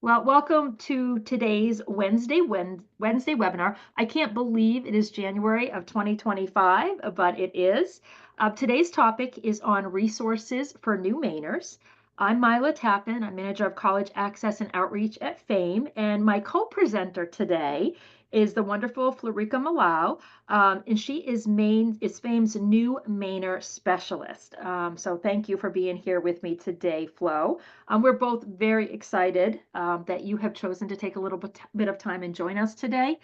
Well, welcome to today's Wednesday webinar. I can't believe it is January of 2025, but it is. Today's topic is on resources for new Mainers. I'm Mila Tappan. I'm manager of college access and outreach at FAME, and my co-presenter today is the wonderful Florica Malau, and she is FAME's new Mainer specialist. So thank you for being here with me today, Flo. We're both very excited that you have chosen to take a little bit of time and join us today.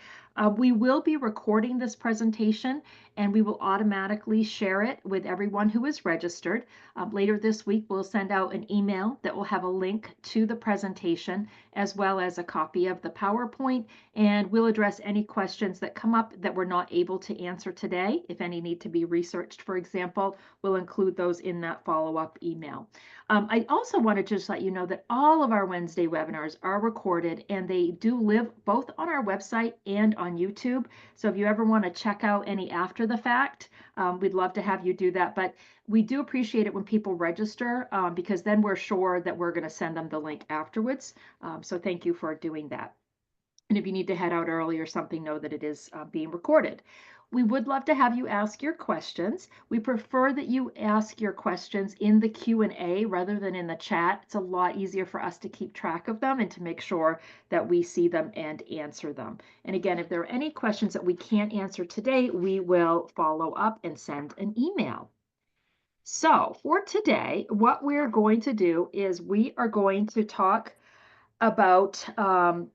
We will be recording this presentation and we will automatically share it with everyone who is registered. Later this week, we'll send out an email that will have a link to the presentation as well as a copy of the PowerPoint, and we'll address any questions that come up that we're not able to answer today. If any need to be researched, for example, we'll include those in that follow-up email. I also want to just let you know that all of our Wednesday webinars are recorded and they do live both on our website and on YouTube. So if you ever want to check out any after the fact, we'd love to have you do that. But we do appreciate it when people register because then we're sure that we're going to send them the link afterwards. So thank you for doing that. And if you need to head out early or something, know that it is being recorded. We would love to have you ask your questions. We prefer that you ask your questions in the Q&A rather than in the chat. It's a lot easier for us to keep track of them and to make sure that we see them and answer them. And again, if there are any questions that we can't answer today, we will follow up and send an email. So for today, what we're going to do is we are going to talk about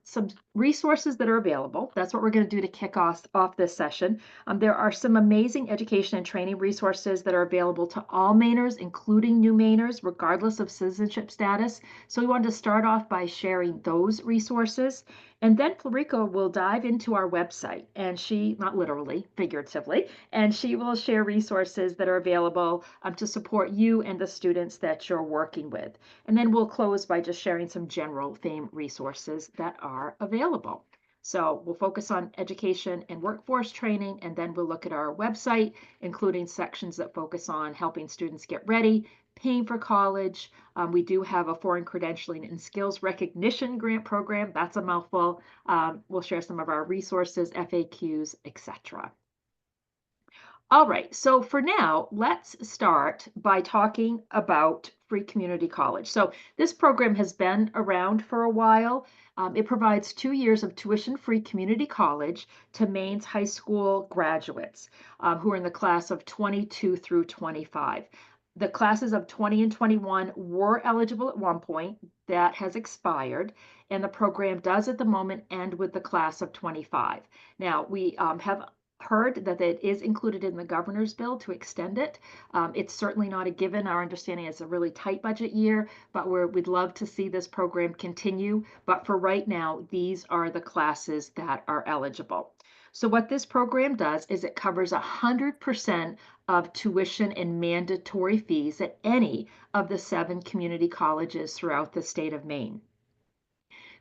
some resources that are available. That's what we're going to do to kick off this session. There are some amazing education and training resources that are available to all Mainers, including new Mainers, regardless of citizenship status. So we wanted to start off by sharing those resources. And then Florica will dive into our website, and she, not literally, figuratively, and she will share resources that are available to support you and the students that you're working with. And then we'll close by just sharing some general FAME resources that are available. So we'll focus on education and workforce training, and then we'll look at our website, including sections that focus on helping students get ready, paying for college. We do have a foreign credentialing and skills recognition grant program. That's a mouthful. We'll share some of our resources, FAQs, etc. All right, so for now, let's start by talking about free community college. So this program has been around for a while. It provides 2 years of tuition-free community college to Maine's high school graduates who are in the class of 22 through 25. The classes of 20 and 21 were eligible at one point. That has expired, and the program does at the moment end with the class of 25. Now, we have heard that it is included in the governor's bill to extend it. It's certainly not a given. Our understanding is a really tight budget year, but we'd love to see this program continue. But for right now, these are the classes that are eligible. So what this program does is it covers 100% of tuition and mandatory fees at any of the 7 community colleges throughout the state of Maine.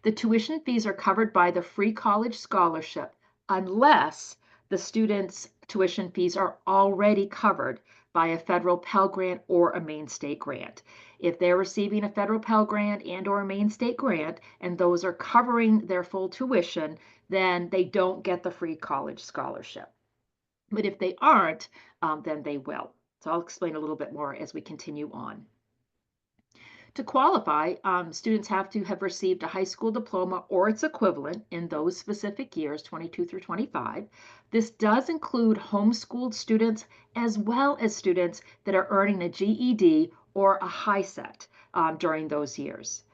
The tuition fees are covered by the free college scholarship unless the student's tuition fees are already covered by a federal Pell Grant or a Maine State Grant. If they're receiving a federal Pell Grant and or a Maine State Grant, and those are covering their full tuition, then they don't get the free college scholarship. But if they aren't, then they will. So I'll explain a little bit more as we continue on. To qualify, students have to have received a high school diploma or its equivalent in those specific years, 22 through 25. This does include homeschooled students as well as students that are earning a GED or a high set during those years.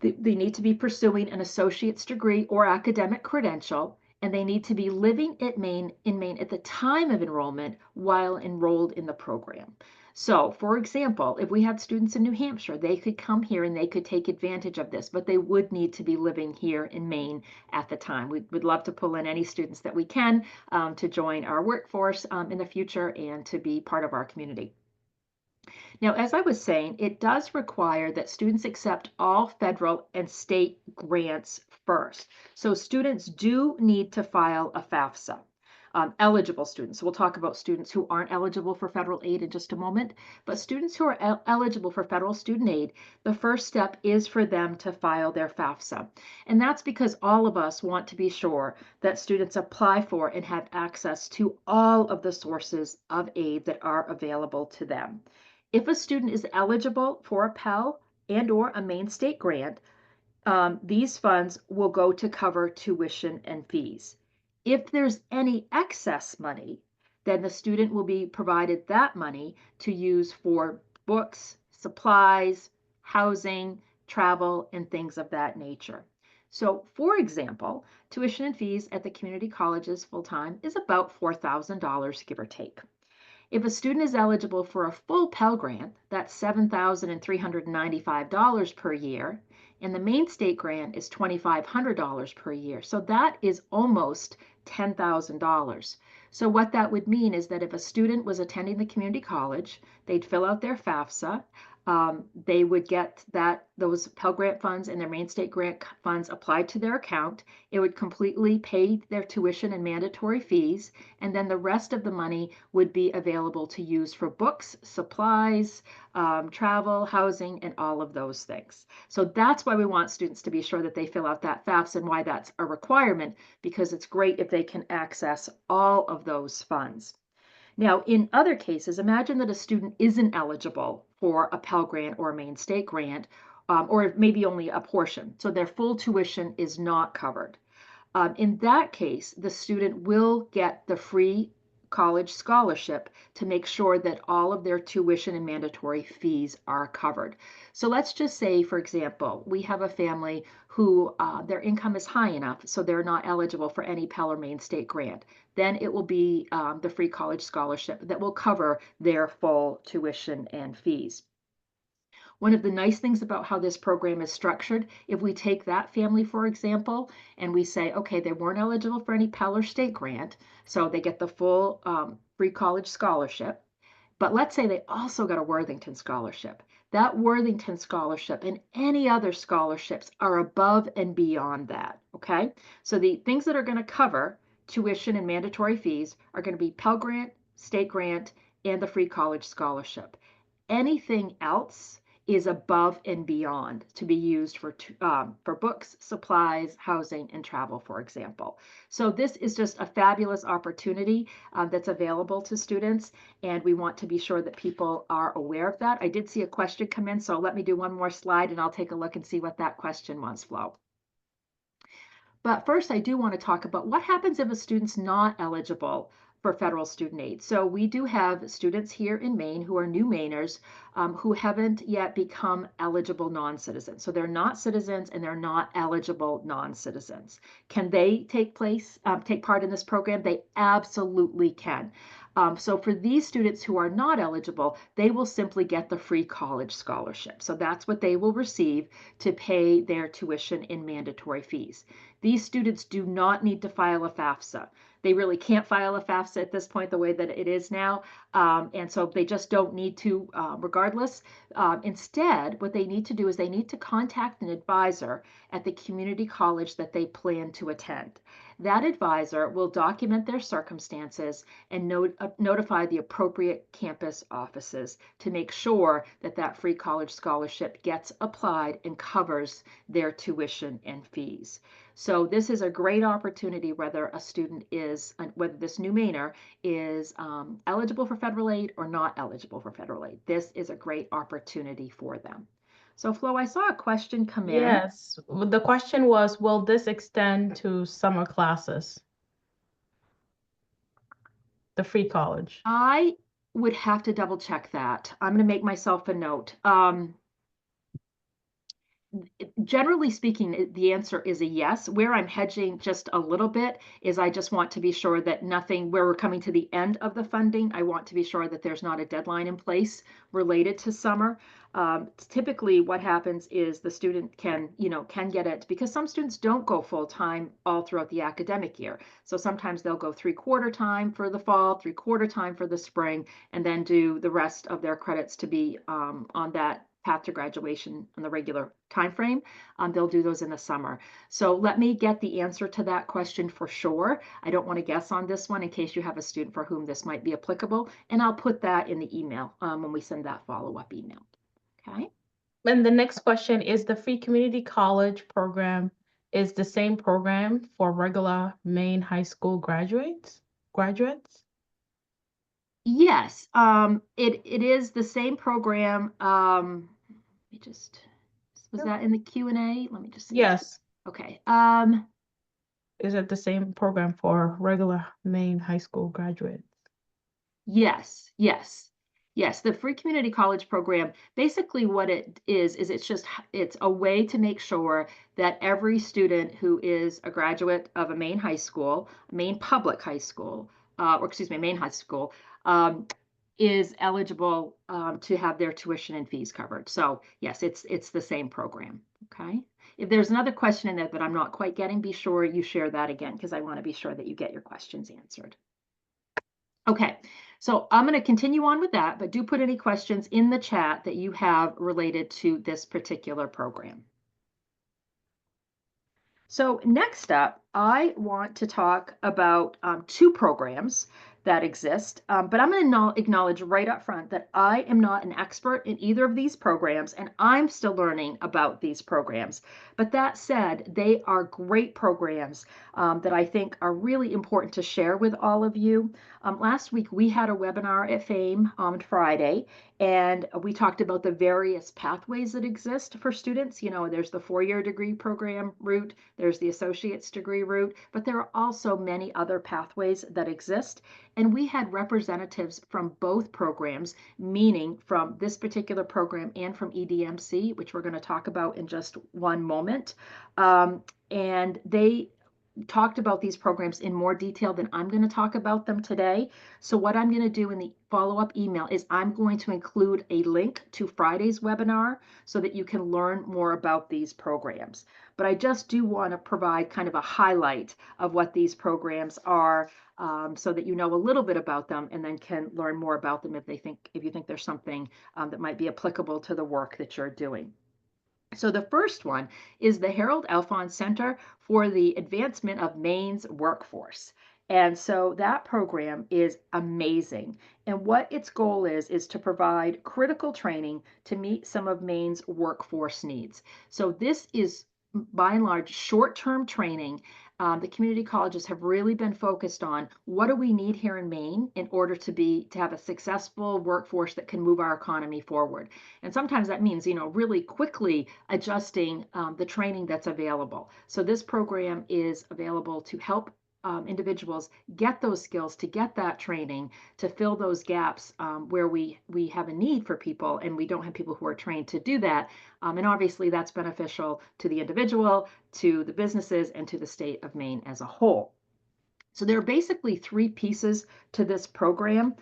They need to be pursuing an associate's degree or academic credential, and they need to be living in Maine at the time of enrollment while enrolled in the program. So, for example, if we had students in New Hampshire, they could come here and they could take advantage of this, but they would need to be living here in Maine at the time. We'd love to pull in any students that we can to join our workforce in the future and to be part of our community. Now, as I was saying, it does require that students accept all federal and state grants first. So students do need to file a FAFSA. eligible students. So we'll talk about students who aren't eligible for federal aid in just a moment. But students who are eligible for federal student aid, the first step is for them to file their FAFSA. And that's because all of us want to be sure that students apply for and have access to all of the sources of aid that are available to them. If a student is eligible for a Pell and or a Maine State grant, these funds will go to cover tuition and fees. If there's any excess money, then the student will be provided that money to use for books, supplies, housing, travel, and things of that nature. So, for example, tuition and fees at the community colleges full-time is about $4,000, give or take. If a student is eligible for a full Pell Grant, that's $7,395 per year, and the Maine State Grant is $2,500 per year. So that is almost $10,000. So what that would mean is that if a student was attending the community college, they'd fill out their FAFSA, they would get those Pell Grant funds and their Maine State Grant funds applied to their account. It would completely pay their tuition and mandatory fees, and then the rest of the money would be available to use for books, supplies, travel, housing, and all of those things. So that's why we want students to be sure that they fill out that FAFSA and why that's a requirement, because it's great if they can access all of those funds. Now, in other cases, imagine that a student isn't eligible for a Pell Grant or a Maine State Grant, or maybe only a portion, so their full tuition is not covered. In that case, the student will get the free college scholarship to make sure that all of their tuition and mandatory fees are covered. So let's just say, for example, we have a family who their income is high enough so they're not eligible for any Pell or Maine State grant. Then it will be the free college scholarship that will cover their full tuition and fees. One of the nice things about how this program is structured, if we take that family, for example, and we say, okay, they weren't eligible for any Pell or state grant, so they get the full free college scholarship. But let's say they also got a Worthington scholarship. That Worthington scholarship and any other scholarships are above and beyond that, okay? So the things that are going to cover tuition and mandatory fees are going to be Pell Grant, state grant, and the free college scholarship. Anything else is above and beyond to be used for books, supplies, housing, and travel, for example. So this is just a fabulous opportunity that's available to students, and we want to be sure that people are aware of that. I did see a question come in, so let me do one more slide and I'll take a look and see what that question was, Flo. But first, I do want to talk about what happens if a student's not eligible for federal student aid. So we do have students here in Maine who are new Mainers who haven't yet become eligible non-citizens. So they're not citizens and they're not eligible non-citizens. Can they take part in this program? They absolutely can. So for these students who are not eligible, they will simply get the free college scholarship. So that's what they will receive to pay their tuition and mandatory fees. These students do not need to file a FAFSA. They really can't file a FAFSA at this point the way that it is now, and so they just don't need to regardless. Instead, what they need to do is they need to contact an advisor at the community college that they plan to attend. That advisor will document their circumstances and notify the appropriate campus offices to make sure that that free college scholarship gets applied and covers their tuition and fees. So this is a great opportunity whether this new Mainer is eligible for federal aid or not eligible for federal aid. This is a great opportunity for them. So Flo, I saw a question come in. Yes, the question was, will this extend to summer classes, the free college? I would have to double check that. I'm going to make myself a note. Generally speaking, the answer is a yes. Where I'm hedging just a little bit is I just want to be sure that where we're coming to the end of the funding, I want to be sure that there's not a deadline in place related to summer. Typically what happens is the student can get it because some students don't go full time all throughout the academic year. So sometimes they'll go 3/4 time for the fall, 3/4 time for the spring, and then do the rest of their credits to be on that path to graduation on the regular time frame. They'll do those in the summer. So let me get the answer to that question for sure. I don't want to guess on this one in case you have a student for whom this might be applicable, and I'll put that in the email when we send that follow-up email. Okay. And the next question is the free community college program is the same program for regular Maine high school graduates? Yes, it is the same program. Let me just, was Yep. that in the Q&A? Let me just see. Yes. Okay. Is it the same program for regular Maine high school graduates? Yes, yes, yes. The free community college program, basically what it is it's a way to make sure that every student who is a graduate of a Maine high school, Maine public high school, or excuse me, Maine high school, um, is eligible to have their tuition and fees covered. So yes, it's the same program. Okay. If there's another question in there that I'm not quite getting, be sure you share that again because I want to be sure that you get your questions answered. Okay, so I'm going to continue on with that, but do put any questions in the chat that you have related to this particular program. So next up, I want to talk about two programs that exist, but I'm going to acknowledge right up front that I am not an expert in either of these programs, and I'm still learning about these programs. But that said, they are great programs that I think are really important to share with all of you. Last week, we had a webinar at FAME on Friday, and we talked about the various pathways that exist for students. You know, there's the four-year degree program route, there's the associate's degree route, but there are also many other pathways that exist. And we had representatives from both programs, meaning from this particular program and from EDMC, which we're going to talk about in just one moment. And they talked about these programs in more detail than I'm going to talk about them today. So what I'm going to do in the follow-up email is I'm going to include a link to Friday's webinar so that you can learn more about these programs. But I just do want to provide kind of a highlight of what these programs are so that you know a little bit about them and then can learn more about them if you think there's something that might be applicable to the work that you're doing. So the first one is the Harold Alphons Center for the Advancement of Maine's Workforce. And so that program is amazing. And what its goal is to provide critical training to meet some of Maine's workforce needs. So this is by and large short-term training. The community colleges have really been focused on what do we need here in Maine in order to have a successful workforce that can move our economy forward. And sometimes that means, you know, really quickly adjusting the training that's available. So this program is available to help individuals get those skills, to get that training, to fill those gaps where we have a need for people and we don't have people who are trained to do that. And obviously that's beneficial to the individual, to the businesses, and to the state of Maine as a whole. So there are basically three pieces to this program.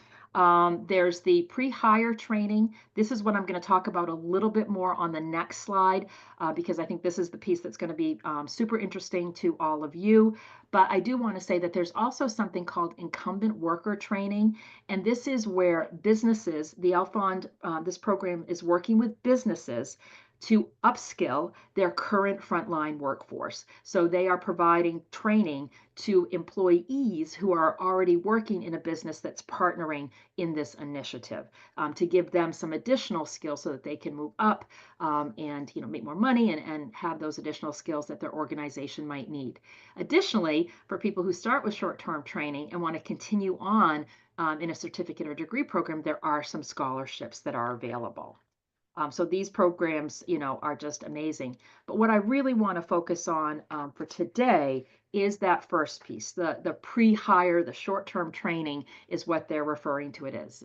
There's the pre-hire training. This is what I'm going to talk about a little bit more on the next slide because I think this is the piece that's going to be super interesting to all of you. But I do want to say that there's also something called incumbent worker training. And this is where businesses, the Alphons, this program is working with businesses to upskill their current frontline workforce. So they are providing training to employees who are already working in a business that's partnering in this initiative to give them some additional skills so that they can move up and make more money and have those additional skills that their organization might need. Additionally, for people who start with short-term training and want to continue on in a certificate or degree program, there are some scholarships that are available. So these programs, are just amazing. But what I really want to focus on for today is that first piece, the pre-hire, the short-term training is what they're referring to it as.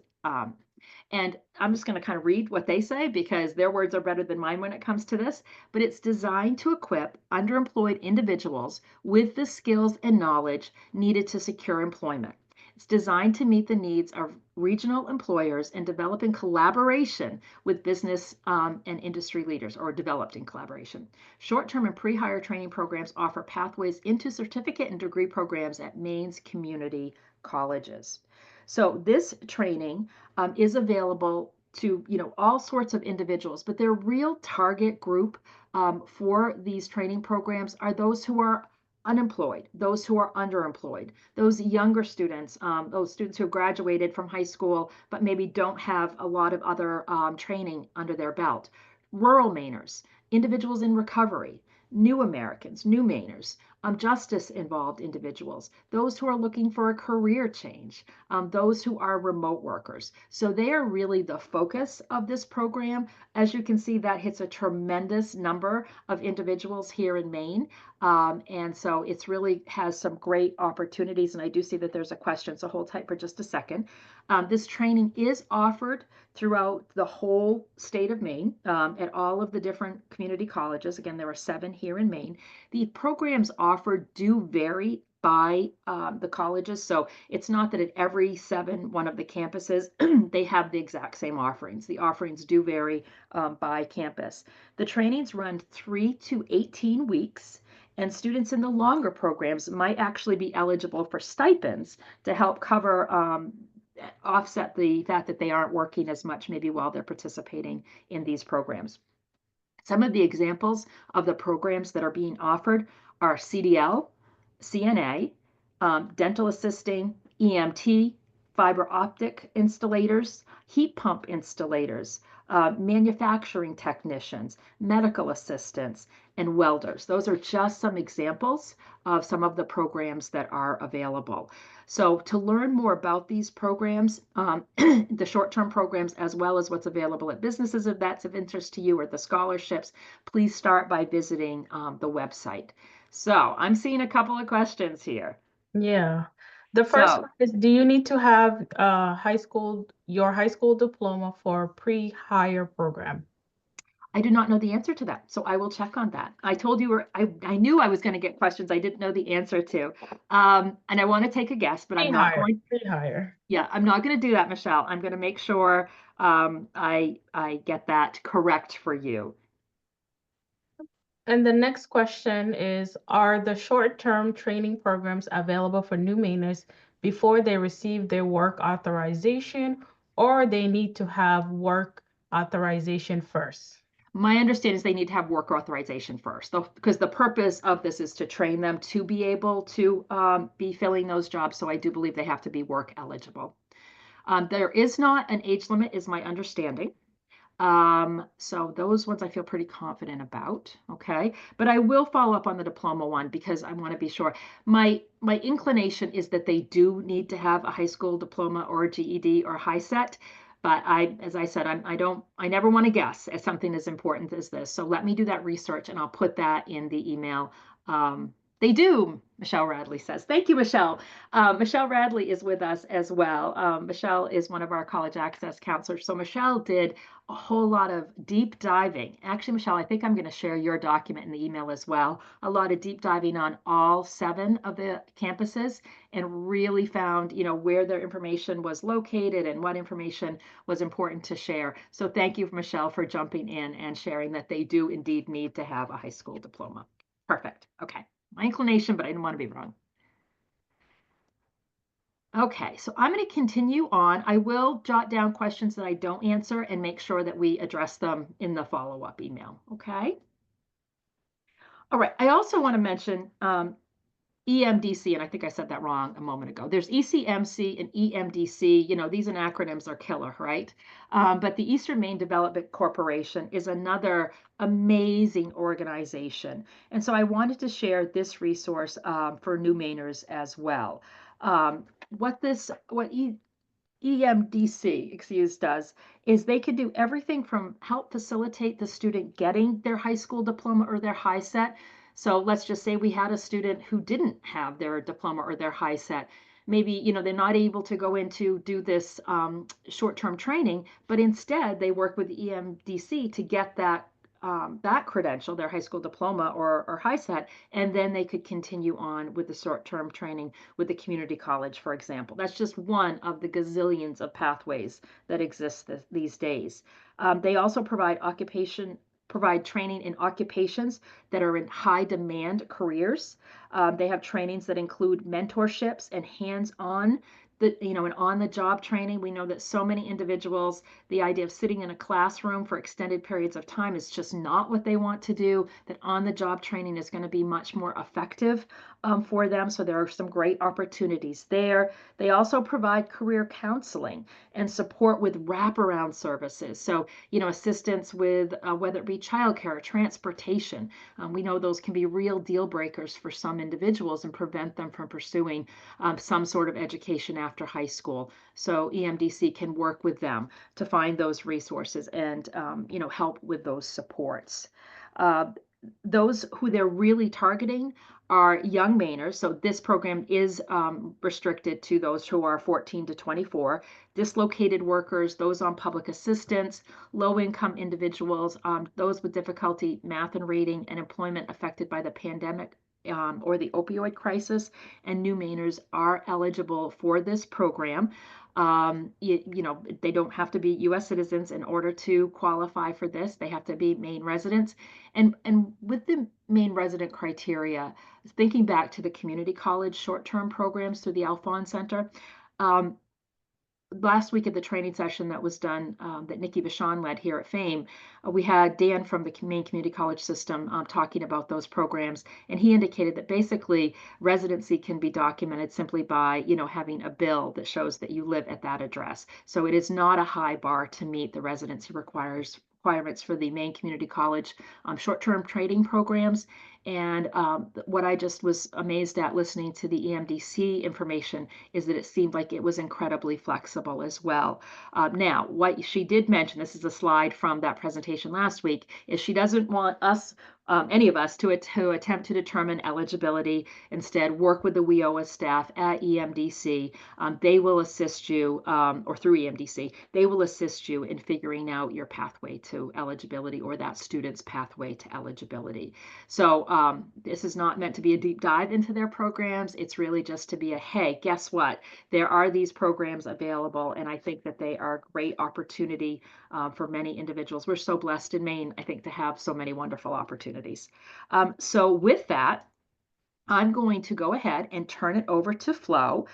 And I'm just going to kind of read what they say because their words are better than mine when it comes to this. But it's designed to equip underemployed individuals with the skills and knowledge needed to secure employment. It's designed to meet the needs of regional employers and develop in collaboration with business and industry leaders, or developed in collaboration. Short-term and pre-hire training programs offer pathways into certificate and degree programs at Maine's community colleges. So this training is available to, all sorts of individuals, but their real target group for these training programs are those who are unemployed, those who are underemployed, those younger students, those students who graduated from high school but maybe don't have a lot of other training under their belt, rural Mainers, individuals in recovery, new Americans, new Mainers, justice involved individuals, those who are looking for a career change, those who are remote workers. So they are really the focus of this program. As you can see, that hits a tremendous number of individuals here in Maine. And so it's really has some great opportunities. And I do see that there's a question, so hold tight for just a second. This training is offered throughout the whole state of Maine at all of the different community colleges. Again, there are 7 here in Maine. The programs offered do vary by the colleges. So it's not that at every one of the campuses, they have the exact same offerings. The offerings do vary by campus. The trainings run 3 to 18 weeks. And students in the longer programs might actually be eligible for stipends to help cover offset the fact that they aren't working as much maybe while they're participating in these programs. Some of the examples of the programs that are being offered are CDL, CNA, dental assisting, EMT, fiber optic installators, heat pump installators, manufacturing technicians, medical assistants, and welders. Those are just some examples of some of the programs that are available. So to learn more about these programs, the short-term programs, as well as what's available at businesses, if that's of interest to you, or the scholarships, please start by visiting the website. So I'm seeing a couple of questions here. Yeah. The first So one is, do you need to have your high school diploma for pre-hire program? I do not know the answer to that. So I will check on that. I told you, I knew I was going to get questions I didn't know the answer to. And I want to take a guess, but I'm not Pre-hire, going. pre-hire. Yeah, I'm not going to do that, Michelle. I'm going to make sure I get that correct for you. And the next question is, are the short-term training programs available for new Mainers before they receive their work authorization, or they need to have work authorization first? My understanding is they need to have work authorization first, though, because the purpose of this is to train them to be able to be filling those jobs. So I do believe they have to be work eligible. There is not an age limit, is my understanding. So those ones I feel pretty confident about. Okay. But I will follow up on the diploma one because I want to be sure. My inclination is that they do need to have a high school diploma or a GED or high set. But as I said, I never want to guess at something as important as this. So let me do that research and I'll put that in the email. They do, Michelle Radley says. Thank you, Michelle. Michelle Radley is with us as well. Michelle is one of our college access counselors. So Michelle did a whole lot of deep diving. Actually, Michelle, I think I'm going to share your document in the email as well. A lot of deep diving on all 7 of the campuses and really found, where their information was located and what information was important to share. So thank you, Michelle, for jumping in and sharing that they do indeed need to have a high school diploma. Perfect. Okay. My inclination, but I didn't want to be wrong. Okay, so I'm going to continue on. I will jot down questions that I don't answer and make sure that we address them in the follow-up email. Okay. All right. I also want to mention EMDC, and I think I said that wrong a moment ago. There's ECMC and EMDC. These acronyms are killer, right? But the Eastern Maine Development Corporation is another amazing organization. And so I wanted to share this resource for new Mainers as well. What EMDC, does is they can do everything from help facilitate the student getting their high school diploma or their high set. So let's just say we had a student who didn't have their diploma or their high set. Maybe, they're not able to go in to do this short-term training, but instead they work with EMDC to get that credential, their high school diploma or high set, and then they could continue on with the short-term training with the community college, for example. That's just one of the gazillions of pathways that exist these days. They also provide training in occupations that are in high demand careers. They have trainings that include mentorships and hands-on and on-the-job training. We know that so many individuals, the idea of sitting in a classroom for extended periods of time is just not what they want to do, that on-the-job training is going to be much more effective for them. So there are some great opportunities there. They also provide career counseling and support with wraparound services. So, assistance with whether it be childcare or transportation. We know those can be real deal breakers for some individuals and prevent them from pursuing some sort of education after high school. So EMDC can work with them to find those resources and help with those supports. Uh, those who they're really targeting are young Mainers. So this program is restricted to those who are 14 to 24, dislocated workers, those on public assistance, low-income individuals, those with difficulty math and reading, and employment affected by the pandemic or the opioid crisis, and new Mainers are eligible for this program. They don't have to be U.S. citizens in order to qualify for this. They have to be Maine residents. And with the Maine resident criteria, thinking back to the community college short-term programs through the Alphon Center, um, last week at the training session that was done that Nikki Vachon led here at FAME, we had Dan from the Maine Community College system talking about those programs, and he indicated that basically residency can be documented simply by having a bill that shows that you live at that address. So it is not a high bar to meet the residency requirements for the Maine Community College short-term training programs. And what I just was amazed at listening to the EMDC information is that it seemed like it was incredibly flexible as well. Now, what she did mention, this is a slide from that presentation last week, is she doesn't want us, any of us, to attempt to determine eligibility. Instead, work with the WIOA staff at EMDC. They will assist you, or through EMDC, they will assist you in figuring out your pathway to eligibility or that student's pathway to eligibility. So this is not meant to be a deep dive into their programs. It's really just to be hey, guess what? There are these programs available, and I think that they are a great opportunity for many individuals. We're so blessed in Maine, I think, to have so many wonderful opportunities. So with that, I'm going to go ahead and turn it over to Flo.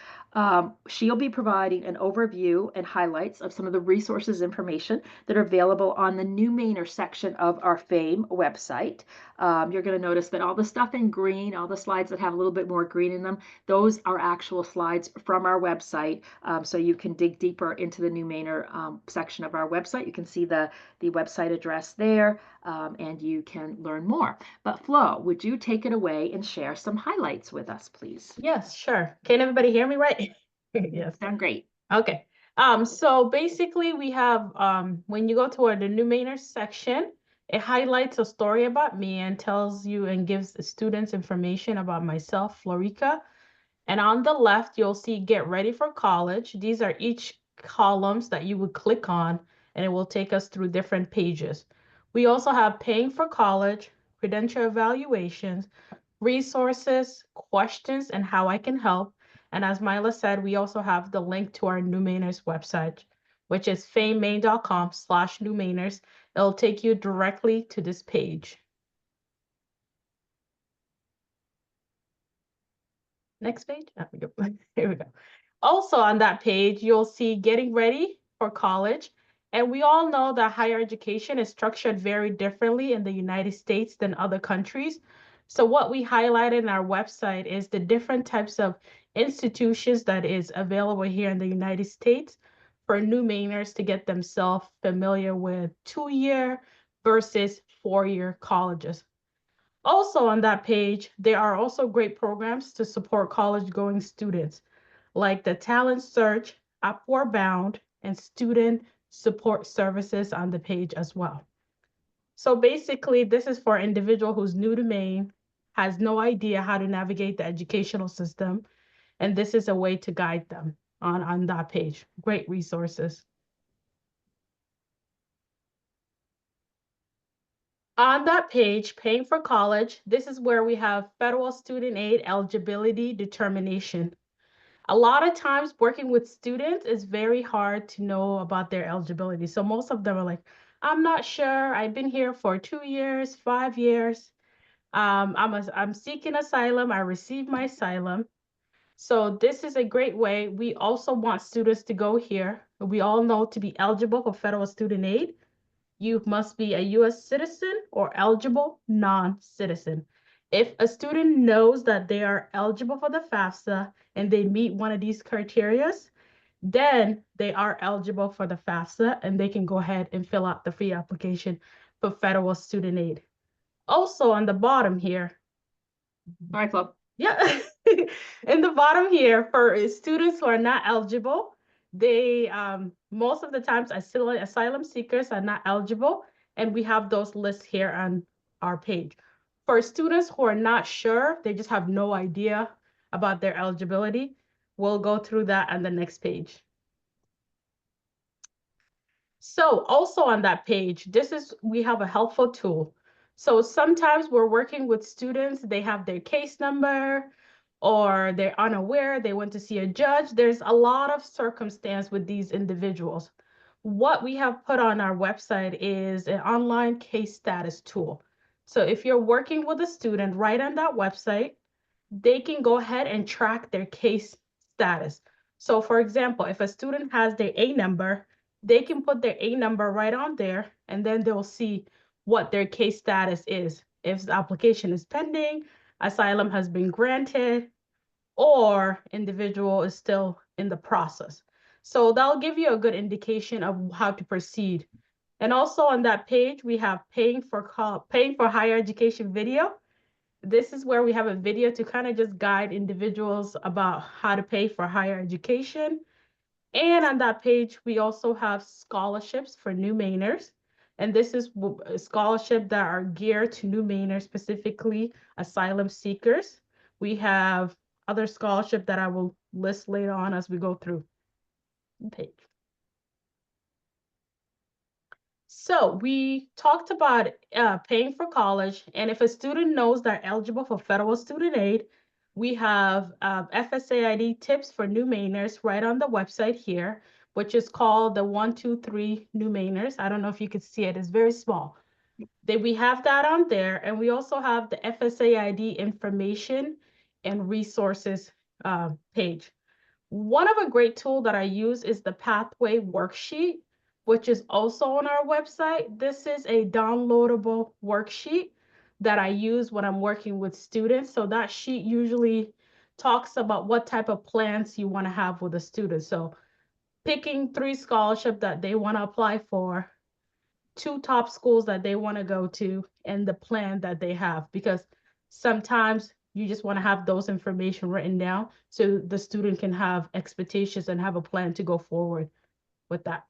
She'll be providing an overview and highlights of some of the resources information that are available on the New Mainer section of our FAME website. You're going to notice that all the stuff in green, all the slides that have a little bit more green in them, those are actual slides from our website. So you can dig deeper into the New Mainer section of our website. You can see the website address there, and you can learn more. But Flo, would you take it away and share some highlights with us, please? Yes, sure. Can everybody hear me right? Yes. Sound great. Okay. So basically we have, when you go to the New Mainers section, it highlights a story about me and tells you and gives the students information about myself, Florica. And on the left, you'll see Get Ready for College. These are each columns that you would click on, and it will take us through different pages. We also have Paying for College, Credential Evaluations, Resources, Questions, and How I Can Help. And as Mila said, we also have the link to our New Mainers website, which is famemaine.com/newmainers. It'll take you directly to this page. Next page. Here we go. Also on that page, you'll see Getting Ready for College. And we all know that higher education is structured very differently in the United States than other countries. So what we highlighted in our website is the different types of institutions that is available here in the United States for new Mainers to get themselves familiar with 2-year versus 4-year colleges. Also on that page, there are also great programs to support college-going students, like the Talent Search, Upward Bound, and Student Support Services on the page as well. So basically, this is for an individual who's new to Maine, has no idea how to navigate the educational system, and this is a way to guide them on that page. Great resources. On that page, Paying for College, this is where we have federal student aid eligibility determination. A lot of times working with students is very hard to know about their eligibility. So most of them are like, I'm not sure. I've been here for 2 years, 5 years. I'm seeking asylum. I received my asylum. So this is a great way. We also want students to go here. We all know to be eligible for federal student aid, you must be a US citizen or eligible non-citizen. If a student knows that they are eligible for the FAFSA and they meet one of these criteria, then they are eligible for the FAFSA and they can go ahead and fill out the free application for federal student aid. Also on the bottom here, All right, Flo. yeah, in the bottom here for students who are not eligible, they most of the times asylum seekers are not eligible, and we have those lists here on our page. For students who are not sure, they just have no idea about their eligibility, we'll go through that on the next page. So also on that page, we have a helpful tool. So sometimes we're working with students, they have their case number or they're unaware, they went to see a judge. There's a lot of circumstance with these individuals. What we have put on our website is an online case status tool. So if you're working with a student right on that website, they can go ahead and track their case status. So for example, if a student has their A number, they can put their A number right on there, and then they'll see what their case status is. If the application is pending, asylum has been granted, or individual is still in the process. So that'll give you a good indication of how to proceed. And also on that page, we have paying for higher education video. This is where we have a video to kind of just guide individuals about how to pay for higher education. And on that page, we also have scholarships for new Mainers. And this is a scholarship that are geared to new Mainers, specifically asylum seekers. We have other scholarship that I will list later on as we go through the page. So we talked about paying for college, and if a student knows they're eligible for federal student aid, we have FSAID tips for new Mainers right on the website here, which is called the 123 new Mainers. I don't know if you can see it, it's very small. We have that on there, and we also have the FSAID information and resources page. One of a great tool that I use is the Pathway Worksheet, which is also on our website. This is a downloadable worksheet that I use when I'm working with students. So that sheet usually talks about what type of plans you want to have with a student. So picking 3 scholarships that they want to apply for, 2 top schools that they want to go to, and the plan that they have, because sometimes you just want to have those information written down so the student can have expectations and have a plan to go forward with that.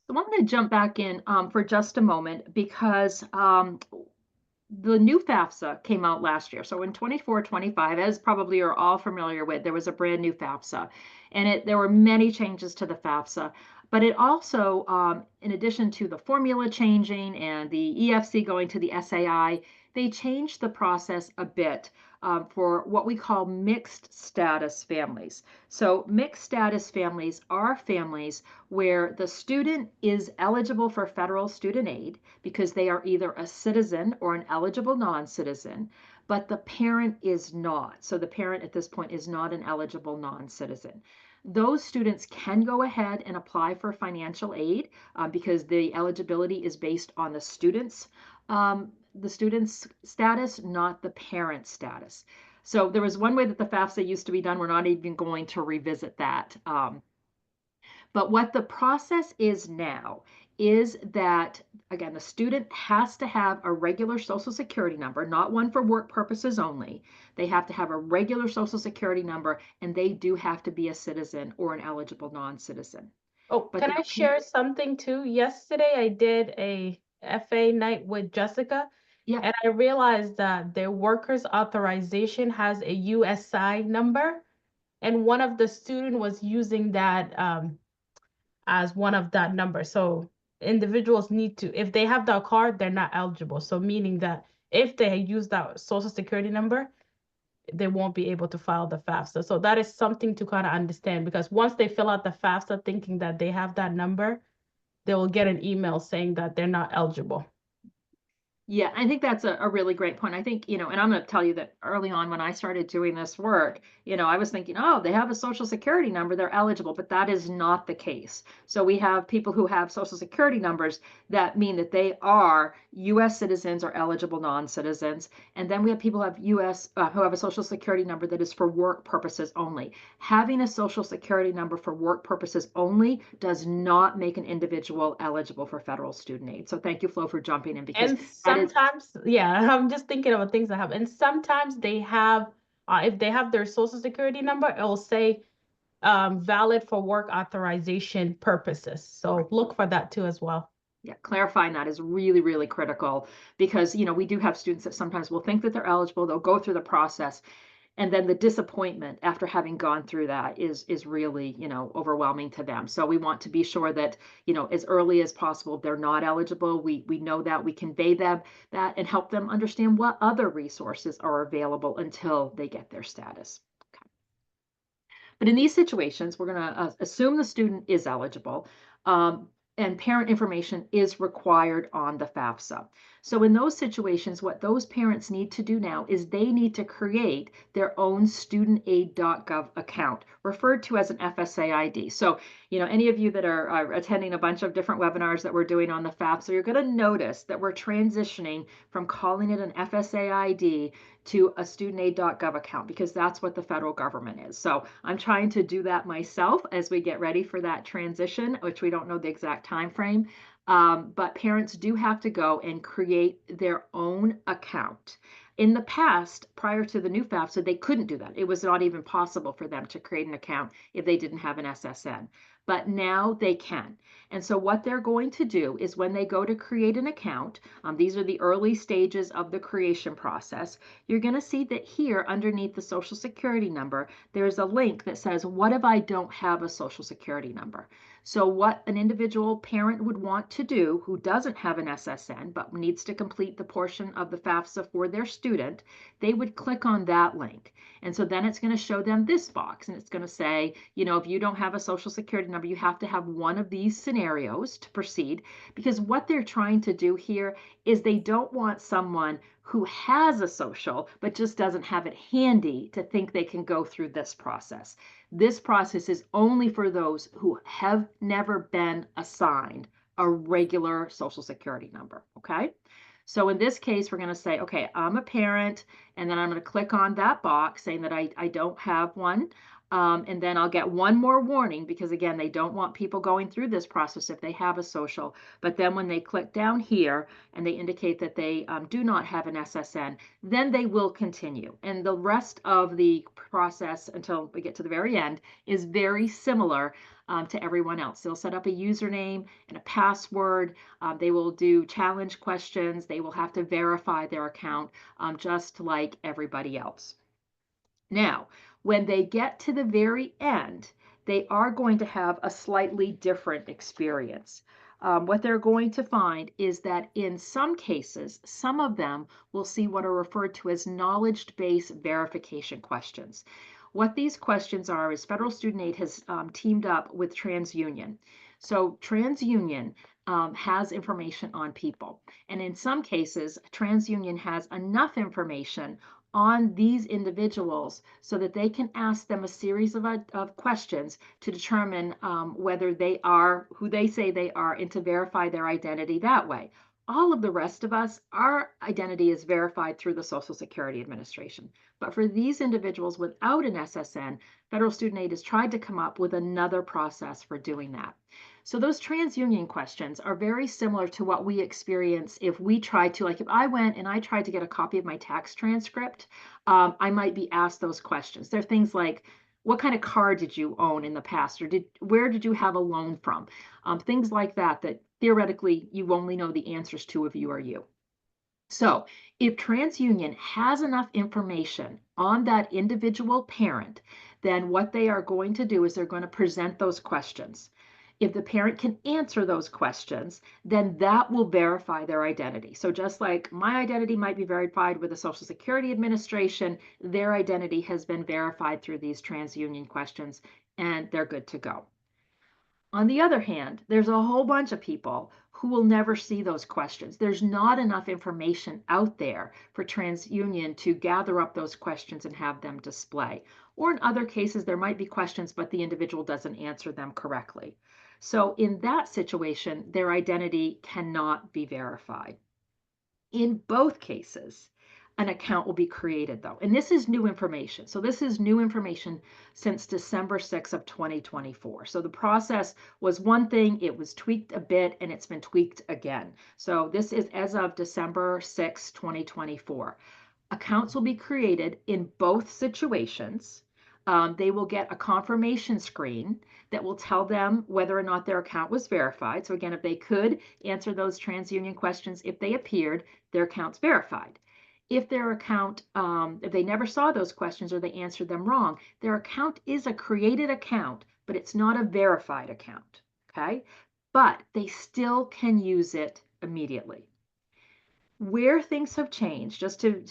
So I'm going to jump back in for just a moment because the new FAFSA came out last year. So in 24-25, as probably you're all familiar with, there was a brand new FAFSA, and there were many changes to the FAFSA. But it also, in addition to the formula changing and the EFC going to the SAI, they changed the process a bit for what we call mixed status families. So mixed status families are families where the student is eligible for federal student aid because they are either a citizen or an eligible non-citizen, but the parent is not. So the parent at this point is not an eligible non-citizen. Those students can go ahead and apply for financial aid because the eligibility is based on the student's status, not the parent status. So there was one way that the FAFSA used to be done. We're not even going to revisit that. But what the process is now is that, again, the student has to have a regular Social Security number, not one for work purposes only. They have to have a regular Social Security number, and they do have to be a citizen or an eligible non-citizen. Oh, But can I share something too? Yesterday I did a FA night with Jessica, yeah, and I realized that their workers authorization has a USI number, and one of the student was using that as one of that number. So individuals need to, if they have that card, they're not eligible. So meaning that if they use that social security number, they won't be able to file the FAFSA. So that is something to kind of understand, because once they fill out the FAFSA thinking that they have that number, they will get an email saying that they're not eligible. Yeah, I think that's a really great point. I think, and I'm going to tell you that early on when I started doing this work, I was thinking, oh, they have a social security number, they're eligible, but that is not the case. So we have people who have social security numbers that mean that they are US citizens or eligible non-citizens. And then we have people who have a social security number that is for work purposes only. Having a social security number for work purposes only does not make an individual eligible for federal student aid. So thank you, Flo, for jumping in because And that is sometimes, yeah, I'm just thinking about things that have, and sometimes they have, if they have their social security number, it'll say valid for work authorization purposes. So look for that too as well. Yeah, clarifying that is really, really critical because, we do have students that sometimes will think that they're eligible, they'll go through the process, and then the disappointment after having gone through that is really, overwhelming to them. So we want to be sure that, as early as possible, they're not eligible. We know that, we convey them that and help them understand what other resources are available until they get their status. Okay. But in these situations, we're going to assume the student is eligible, um, and parent information is required on the FAFSA. So in those situations, what those parents need to do now is they need to create their own studentaid.gov account, referred to as an FSA ID. So, any of you that are attending a bunch of different webinars that we're doing on the FAFSA, you're going to notice that we're transitioning from calling it an FSA ID to a studentaid.gov account because that's what the federal government is. So I'm trying to do that myself as we get ready for that transition, which we don't know the exact time frame. But parents do have to go and create their own account. In the past, prior to the new FAFSA, they couldn't do that. It was not even possible for them to create an account if they didn't have an SSN. But now they can. And so what they're going to do is when they go to create an account, these are the early stages of the creation process, you're going to see that here underneath the social security number, there's a link that says, what if I don't have a social security number? So what an individual parent would want to do who doesn't have an SSN but needs to complete the portion of the FAFSA for their student, they would click on that link. And so then it's going to show them this box and it's going to say, if you don't have a social security number, you have to have one of these scenarios to proceed because what they're trying to do here is they don't want someone who has a social but just doesn't have it handy to think they can go through this process. This process is only for those who have never been assigned a regular social security number. Okay. So in this case, we're going to say, okay, I'm a parent, and then I'm going to click on that box saying that I don't have one. And then I'll get one more warning because, again, they don't want people going through this process if they have a social. But then when they click down here and they indicate that they do not have an SSN, then they will continue. And the rest of the process until we get to the very end is very similar to everyone else. They'll set up a username and a password. They will do challenge questions. They will have to verify their account just like everybody else. Now, when they get to the very end, they are going to have a slightly different experience. What they're going to find is that in some cases, some of them will see what are referred to as knowledge-based verification questions. What these questions are is Federal Student Aid has teamed up with TransUnion. So TransUnion has information on people. And in some cases, TransUnion has enough information on these individuals so that they can ask them a series of questions to determine whether they are who they say they are and to verify their identity that way. All of the rest of us, our identity is verified through the Social Security Administration. But for these individuals without an SSN, Federal Student Aid has tried to come up with another process for doing that. So those TransUnion questions are very similar to what we experience if we tried to, like if I went and I tried to get a copy of my tax transcript, I might be asked those questions. They're things like, what kind of car did you own in the past, or where did you have a loan from? Things like that, that theoretically you only know the answers to if you are you. So if TransUnion has enough information on that individual parent, then what they are going to do is they're going to present those questions. If the parent can answer those questions, then that will verify their identity. So just like my identity might be verified with the Social Security Administration, their identity has been verified through these TransUnion questions, and they're good to go. On the other hand, there's a whole bunch of people who will never see those questions. There's not enough information out there for TransUnion to gather up those questions and have them display. Or in other cases, there might be questions, but the individual doesn't answer them correctly. So in that situation, their identity cannot be verified. In both cases, an account will be created though. And this is new information. So this is new information since December 6th of 2024. So the process was one thing, it was tweaked a bit, and it's been tweaked again. So this is as of December 6th, 2024. Accounts will be created in both situations. They will get a confirmation screen that will tell them whether or not their account was verified. So again, if they could answer those TransUnion questions, if they appeared, their account's verified. If their account, if they never saw those questions or they answered them wrong, their account is a created account, but it's not a verified account, okay? But they still can use it immediately. Where things have changed, just to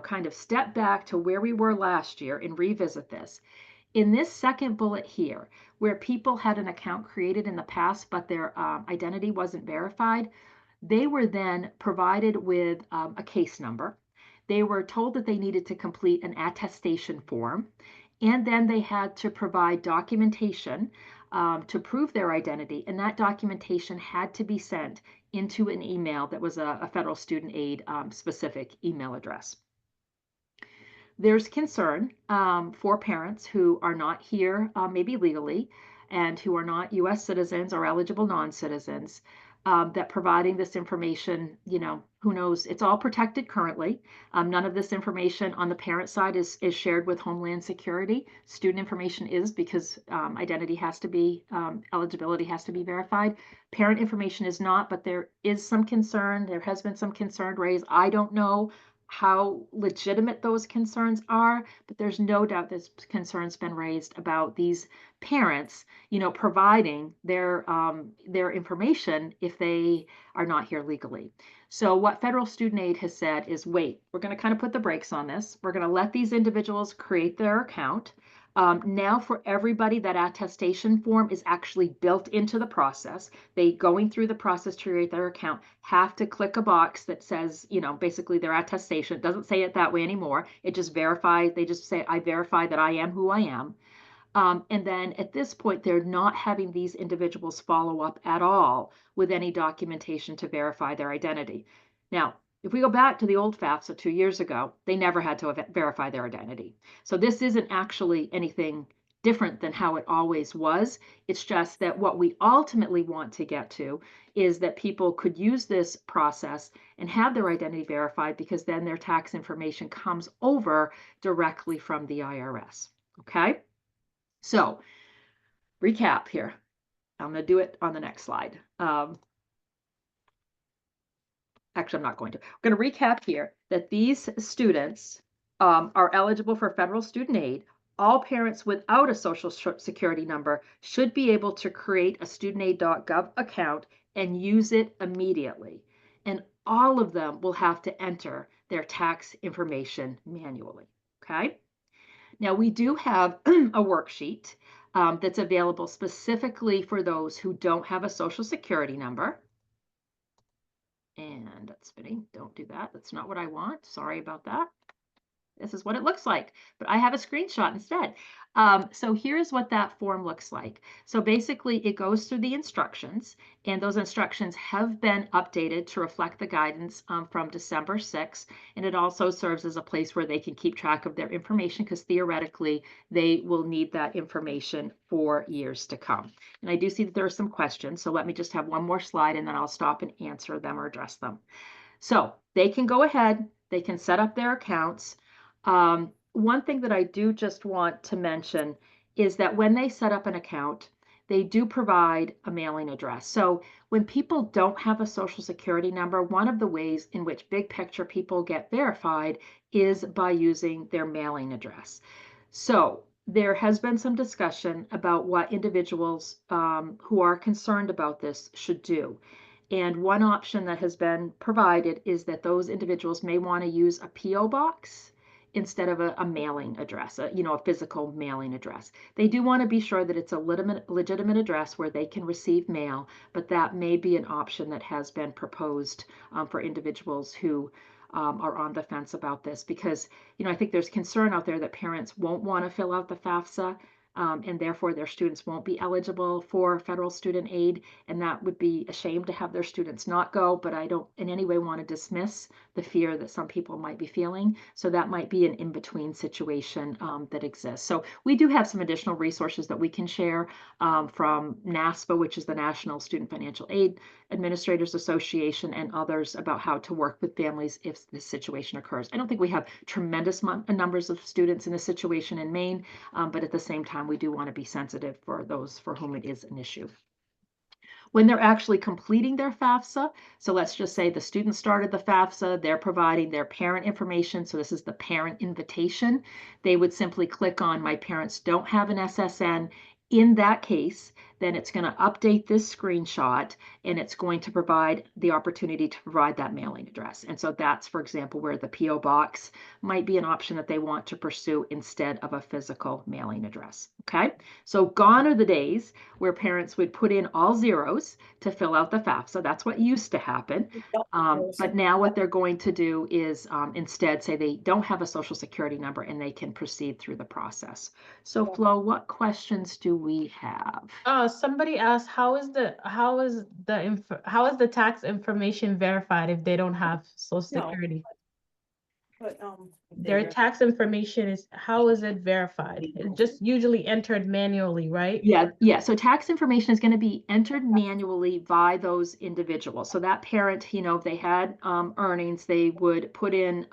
kind of step back to where we were last year and revisit this. In this second bullet here, where people had an account created in the past, but their identity wasn't verified, they were then provided with a case number. They were told that they needed to complete an attestation form, and then they had to provide documentation to prove their identity, and that documentation had to be sent into an email that was a federal student aid specific email address. There's concern for parents who are not here, maybe legally, and who are not U.S. citizens or eligible non-citizens, that providing this information, who knows, it's all protected currently. None of this information on the parent side is shared with Homeland Security. Student information is, because identity has to be, eligibility has to be verified. Parent information is not, but there is some concern. There has been some concern raised. I don't know how legitimate those concerns are, but there's no doubt this concern's been raised about these parents, providing their information if they are not here legally. So what federal student aid has said is, wait, we're going to kind of put the brakes on this. We're going to let these individuals create their account. Now for everybody, that attestation form is actually built into the process. They, going through the process to create their account, have to click a box that says, basically their attestation. It doesn't say it that way anymore. It just verifies, they just say, I verify that I am who I am. And then at this point, they're not having these individuals follow up at all with any documentation to verify their identity. Now, if we go back to the old FAFSA 2 years ago, they never had to verify their identity. So this isn't actually anything different than how it always was. It's just that what we ultimately want to get to is that people could use this process and have their identity verified, because then their tax information comes over directly from the IRS. Okay? So, recap here. I'm going to do it on the next slide. Actually, I'm not going to. I'm going to recap here that these students are eligible for federal student aid. All parents without a social security number should be able to create a studentaid.gov account and use it immediately. And all of them will have to enter their tax information manually. Okay? Now, we do have a worksheet that's available specifically for those who don't have a social security number. And that's spinning. Don't do that. That's not what I want. Sorry about that. This is what it looks like, but I have a screenshot instead. So here's what that form looks like. So basically it goes through the instructions, and those instructions have been updated to reflect the guidance from December 6th. And it also serves as a place where they can keep track of their information, because theoretically they will need that information for years to come. And I do see that there are some questions. So let me just have one more slide and then I'll stop and answer them or address them. So they can go ahead, they can set up their accounts. One thing that I do just want to mention is that when they set up an account, they do provide a mailing address. So when people don't have a social security number, one of the ways in which big picture people get verified is by using their mailing address. So there has been some discussion about what individuals who are concerned about this should do. And one option that has been provided is that those individuals may want to use a P.O. box instead of a mailing address, a physical mailing address. They do want to be sure that it's a legitimate address where they can receive mail, but that may be an option that has been proposed for individuals who are on the fence about this because, I think there's concern out there that parents won't want to fill out the FAFSA. And therefore their students won't be eligible for federal student aid. And that would be a shame to have their students not go, but I don't in any way want to dismiss the fear that some people might be feeling. So that might be an in-between situation that exists. So we do have some additional resources that we can share from NASFA, which is the National Student Financial Aid Administrators Association, and others about how to work with families if this situation occurs. I don't think we have tremendous numbers of students in this situation in Maine, but at the same time, we do want to be sensitive for those for whom it is an issue. When they're actually completing their FAFSA, so let's just say the student started the FAFSA, they're providing their parent information, so this is the parent invitation, they would simply click on "My parents don't have an SSN." In that case, then it's going to update this screenshot and it's going to provide the opportunity to provide that mailing address. And so that's, for example, where the P.O. box might be an option that they want to pursue instead of a physical mailing address. Okay, so gone are the days where parents would put in all zeros to fill out the FAFSA. That's what used to happen. But now what they're going to do is instead say they don't have a social security number and they can proceed through the process. So Flo, what questions do we have? Somebody asked, how is the tax information verified if they don't have Social Security? But, Their tax information how is it verified? It's just usually entered manually, right? Yeah. So tax information is going to be entered manually by those individuals. So that parent, if they had earnings, they would put in,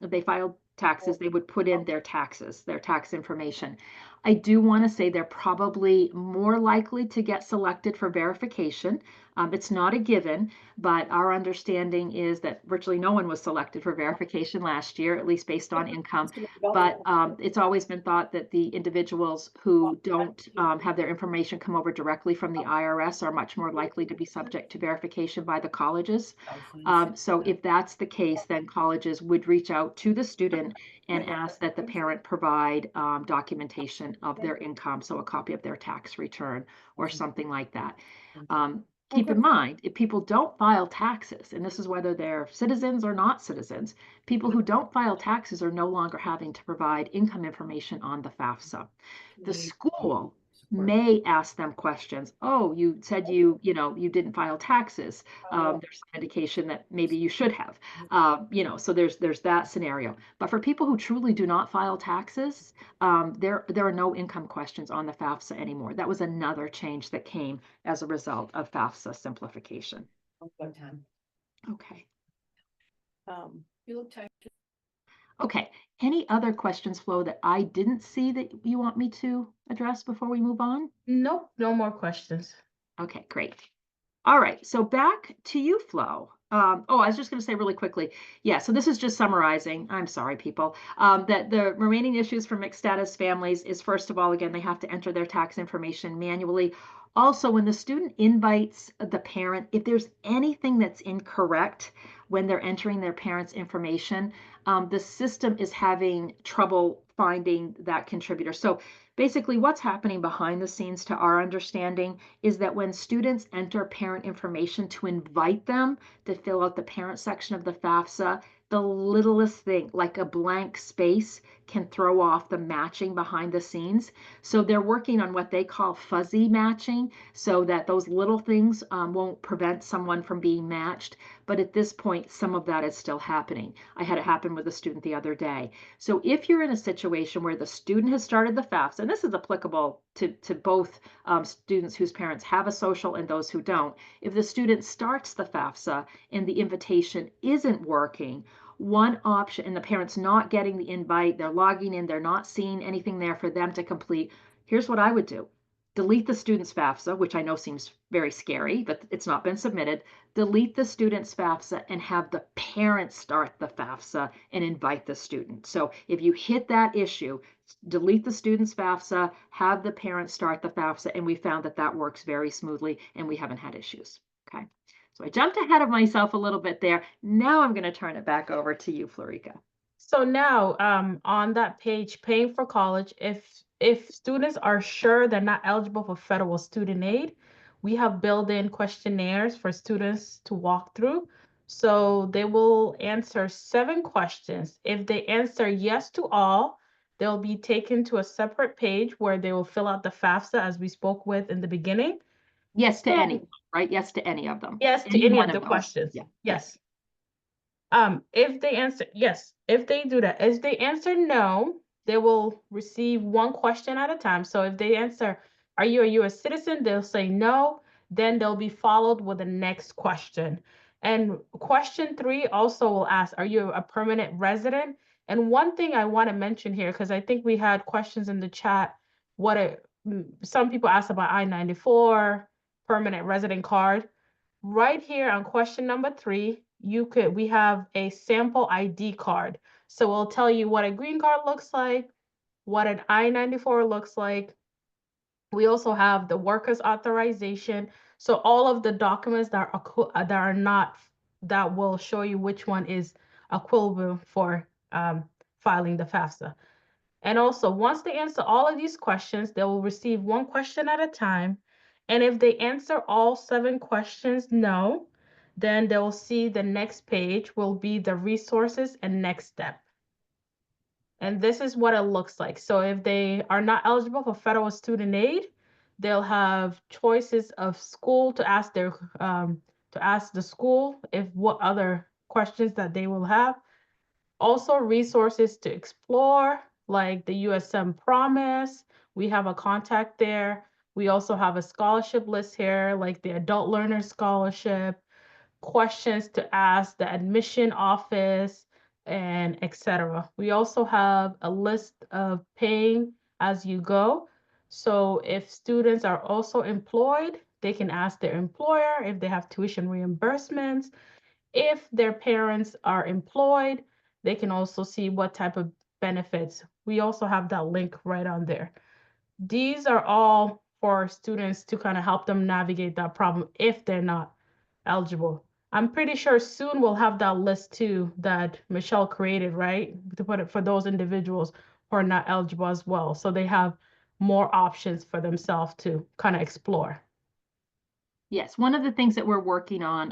if they filed taxes, they would put in their taxes, their tax information. I do want to say they're probably more likely to get selected for verification. It's not a given, but our understanding is that virtually no one was selected for verification last year, at least based on income. But it's always been thought that the individuals who don't have their information come over directly from the IRS are much more likely to be subject to verification by the colleges. So if that's the case, then colleges would reach out to the student and ask that the parent provide documentation of their income, so a copy of their tax return or something like that. Keep in mind, if people don't file taxes, and this is whether they're citizens or not citizens, people who don't file taxes are no longer having to provide income information on the FAFSA. The school may ask them questions. Oh, you said you didn't file taxes. There's some indication that maybe you should have. So there's that scenario. But for people who truly do not file taxes, there are no income questions on the FAFSA anymore. That was another change that came as a result of FAFSA simplification. Okay. You look tired. Okay. Any other questions, Flo, that I didn't see that you want me to address before we move on? Nope, no more questions. Okay, great. All right, so back to you, Flo. I was just going to say really quickly. Yeah, so this is just summarizing. I'm sorry, people. That the remaining issues for mixed status families is, first of all, again, they have to enter their tax information manually. Also, when the student invites the parent, if there's anything that's incorrect when they're entering their parent's information, the system is having trouble finding that contributor. So basically, what's happening behind the scenes, to our understanding, is that when students enter parent information to invite them to fill out the parent section of the FAFSA, the littlest thing, like a blank space, can throw off the matching behind the scenes. So they're working on what they call fuzzy matching, so that those little things won't prevent someone from being matched. But at this point, some of that is still happening. I had it happen with a student the other day. So if you're in a situation where the student has started the FAFSA, and this is applicable to both students whose parents have a social and those who don't, if the student starts the FAFSA and the invitation isn't working, one option, and the parent's not getting the invite, they're logging in, they're not seeing anything there for them to complete, here's what I would do. Delete the student's FAFSA, which I know seems very scary, but it's not been submitted. Delete the student's FAFSA and have the parent start the FAFSA and invite the student. So if you hit that issue, delete the student's FAFSA, have the parent start the FAFSA, and we found that that works very smoothly and we haven't had issues. Okay. So I jumped ahead of myself a little bit there. Now I'm going to turn it back over to you, Florica. So now, on that page, paying for college, if students are sure they're not eligible for federal student aid, we have built-in questionnaires for students to walk through. So they will answer 7 questions. If they answer yes to all, they'll be taken to a separate page where they will fill out the FAFSA as we spoke with in the beginning. Yes to any, So right? Yes to any of them. yes to Any any one of the of those. questions. Yeah. Yes. If they answer yes, if they do that, if they answer no, they will receive 1 question at a time. So if they answer, are you a US citizen? They'll say no, then they'll be followed with the next question. And question 3 also will ask, are you a permanent resident? And one thing I want to mention here, because I think we had questions in the chat, some people asked about I-94, permanent resident card. Right here on question number 3, we have a sample ID card. So it'll tell you what a green card looks like, what an I-94 looks like. We also have the workers authorization. So all of the documents that will show you which one is equivalent for filing the FAFSA. And also, once they answer all of these questions, they will receive 1 question at a time. And if they answer all 7 questions no, then they'll see the next page will be the resources and next step. And this is what it looks like. So if they are not eligible for federal student aid, they'll have choices of school to ask the school if what other questions that they will have. Also resources to explore, like the USM Promise. We have a contact there. We also have a scholarship list here, like the Adult Learner Scholarship, questions to ask the admission office, and etc. We also have a list of paying as you go. So if students are also employed, they can ask their employer if they have tuition reimbursements. If their parents are employed, they can also see what type of benefits. We also have that link right on there. These are all for students to kind of help them navigate that problem if they're not eligible. I'm pretty sure soon we'll have that list too that Michelle created, right? To put it for those individuals who are not eligible as well. So they have more options for themselves to kind of explore. Yes, one of the things that we're working on,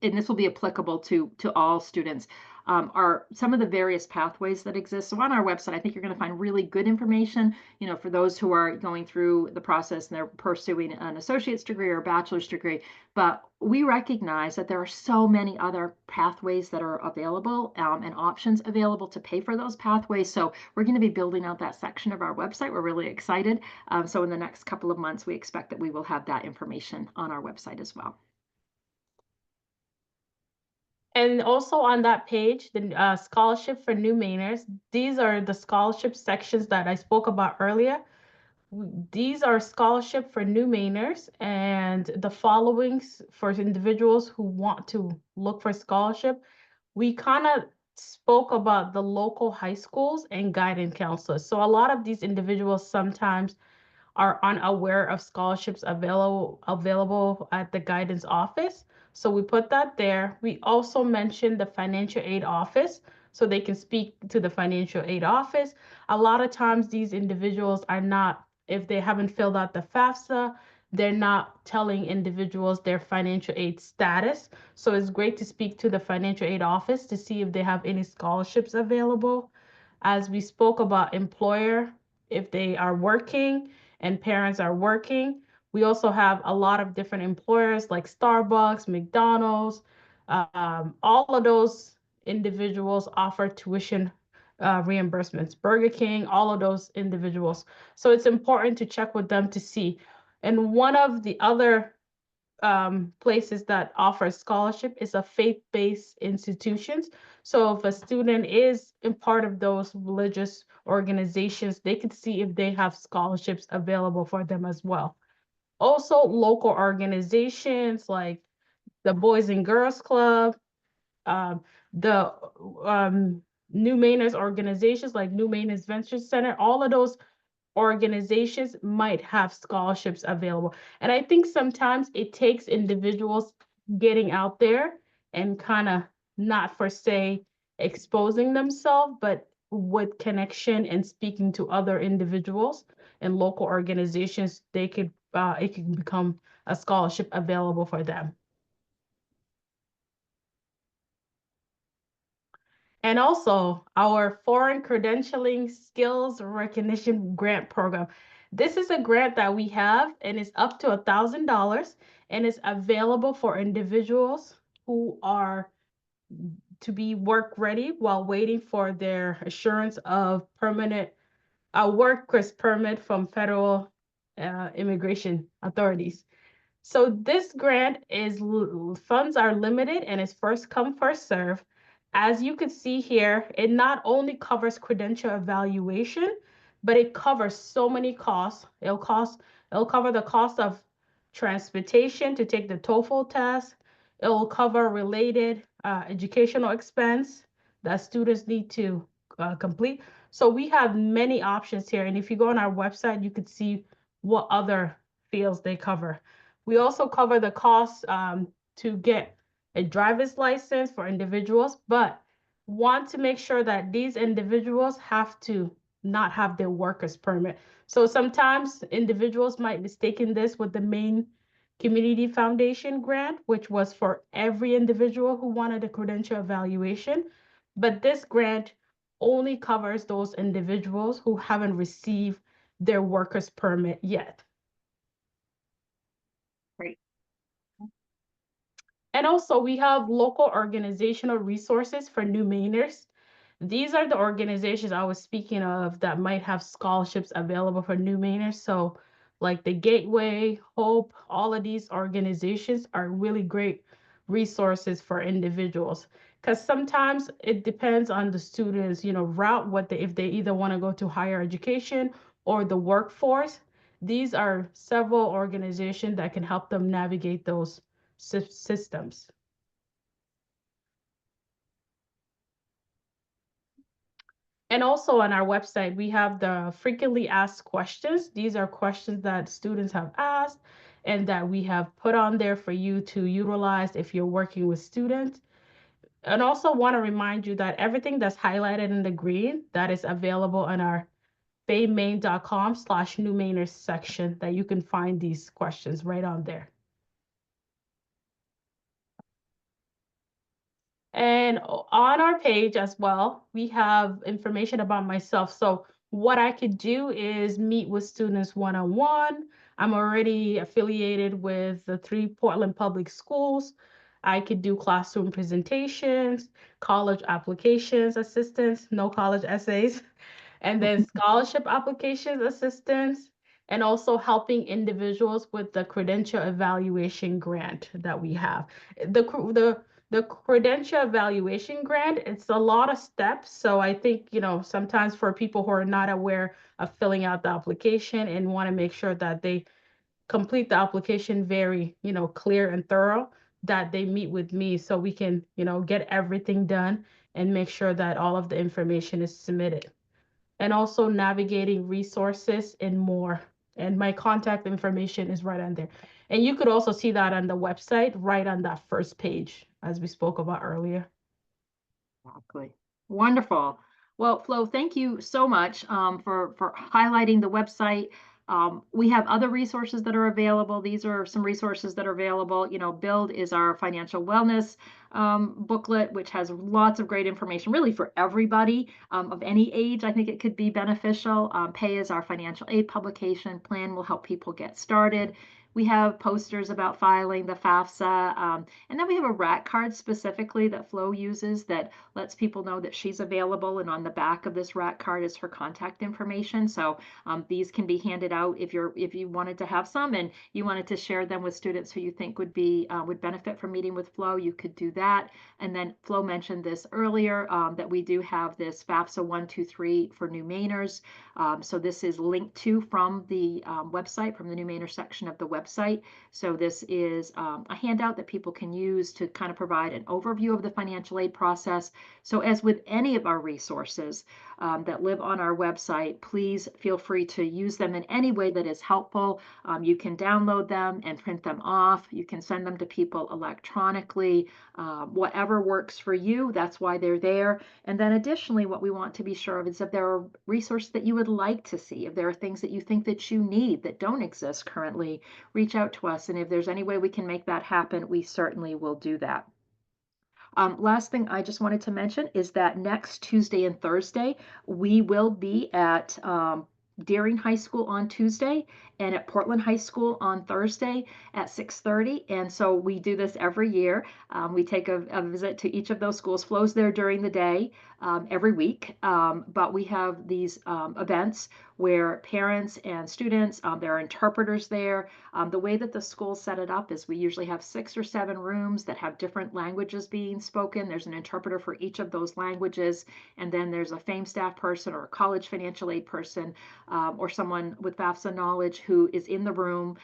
and this will be applicable to all students, are some of the various pathways that exist. So on our website, I think you're going to find really good information, for those who are going through the process and they're pursuing an associate's degree or a bachelor's degree. But we recognize that there are so many other pathways that are available, and options available to pay for those pathways. So we're going to be building out that section of our website. We're really excited. So in the next couple of months, we expect that we will have that information on our website as well. And also on that page, the scholarship for new Mainers, these are the scholarship sections that I spoke about earlier. These are scholarship for new Mainers, and the followings for individuals who want to look for scholarship. We kind of spoke about the local high schools and guidance counselors. So a lot of these individuals sometimes are unaware of scholarships available at the guidance office. So we put that there. We also mentioned the financial aid office, so they can speak to the financial aid office. A lot of times these individuals are not, if they haven't filled out the FAFSA, they're not telling individuals their financial aid status. So it's great to speak to the financial aid office to see if they have any scholarships available. As we spoke about employer, if they are working and parents are working. We also have a lot of different employers like Starbucks, McDonald's. All of those individuals offer tuition reimbursements. Burger King, all of those individuals. So it's important to check with them to see. And one of the other places that offer scholarship is a faith-based institutions. So if a student is in part of those religious organizations, they could see if they have scholarships available for them as well. Also, local organizations like the Boys and Girls Club, the New Mainers organizations like New Mainers Venture Center, all of those organizations might have scholarships available. And I think sometimes it takes individuals getting out there and kind of not for say exposing themselves, but with connection and speaking to other individuals and local organizations, it can become a scholarship available for them. And also our foreign credentialing skills recognition grant program. This is a grant that we have, and it's up to $1,000, and it's available for individuals who are to be work ready while waiting for their assurance of permanent work permit from federal immigration authorities. So this grant is funds are limited and it's first come, first serve. As you can see here, it not only covers credential evaluation, but it covers so many costs. It'll cover the cost of transportation to take the TOEFL test. It will cover related educational expense that students need to complete. So we have many options here. And if you go on our website, you could see what other fields they cover. We also cover the costs to get a driver's license for individuals, but want to make sure that these individuals have to not have their workers permit. So sometimes individuals might mistaken this with the Maine Community Foundation grant, which was for every individual who wanted a credential evaluation. But this grant only covers those individuals who haven't received their workers permit yet. Great. And also we have local organizational resources for new Mainers. These are the organizations I was speaking of that might have scholarships available for new Mainers. So like the Gateway, Hope, all of these organizations are really great resources for individuals. Because sometimes it depends on the students, route, if they either want to go to higher education or the workforce. These are several organizations that can help them navigate those systems. And also on our website, we have the frequently asked questions. These are questions that students have asked and that we have put on there for you to utilize if you're working with students. And also want to remind you that everything that's highlighted in the green, that is available on our faymaine.com/newmainers section, that you can find these questions right on there. And on our page as well, we have information about myself. So what I could do is meet with students one-on-one. I'm already affiliated with the 3 Portland public schools. I could do classroom presentations, college applications assistance, no college essays, and then scholarship applications assistance, and also helping individuals with the credential evaluation grant that we have. The credential evaluation grant, it's a lot of steps. So I think, sometimes for people who are not aware of filling out the application and want to make sure that they complete the application very, clear and thorough, that they meet with me so we can, get everything done and make sure that all of the information is submitted. And also navigating resources and more. And my contact information is right on there. And you could also see that on the website, right on that first page, as we spoke about earlier. Exactly. Wonderful. Well, Flo, thank you so much for highlighting the website. We have other resources that are available. These are some resources that are available. Build is our financial wellness booklet, which has lots of great information, really for everybody of any age. I think it could be beneficial. Pay is our financial aid publication. Plan will help people get started. We have posters about filing the FAFSA. And then we have a RAT card specifically that Flo uses that lets people know that she's available. And on the back of this RAT card is her contact information. So these can be handed out if you wanted to have some and you wanted to share them with students who you think would benefit from meeting with Flo, you could do that. And then Flo mentioned this earlier that we do have this FAFSA 123 for new Mainers. So this is linked to from the website, from the new Mainer section of the website. website. So this is a handout that people can use to kind of provide an overview of the financial aid process. So as with any of our resources that live on our website, please feel free to use them in any way that is helpful. You can download them and print them off. You can send them to people electronically. Whatever works for you, that's why they're there. And then additionally, what we want to be sure of is if there are resources that you would like to see, if there are things that you think that you need that don't exist currently, reach out to us. And if there's any way we can make that happen, we certainly will do that. Last thing I just wanted to mention is that next Tuesday and Thursday, we will be at Deering High School on Tuesday and at Portland High School on Thursday at 6:30. And so we do this every year. We take a visit to each of those schools. Flo's there during the day every week, but we have these events where parents and students, there are interpreters there. The way that the school set it up is we usually have 6 or 7 rooms that have different languages being spoken. There's an interpreter for each of those languages, and then there's a FAME staff person or a college financial aid person or someone with FAFSA knowledge who is in the room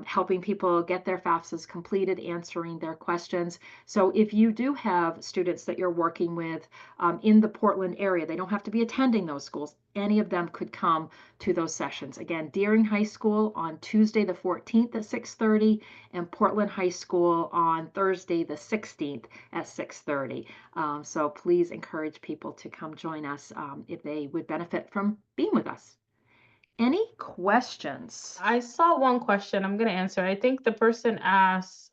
helping people get their FAFSAs completed, answering their questions. So if you do have students that you're working with in the Portland area, they don't have to be attending those schools. Any of them could come to those sessions. Again, Deering High School on Tuesday the 14th at 6:30 and Portland High School on Thursday the 16th at 6:30. So please encourage people to come join us if they would benefit from being with us. Any questions? I saw one question. I'm going to answer. I think the person asked,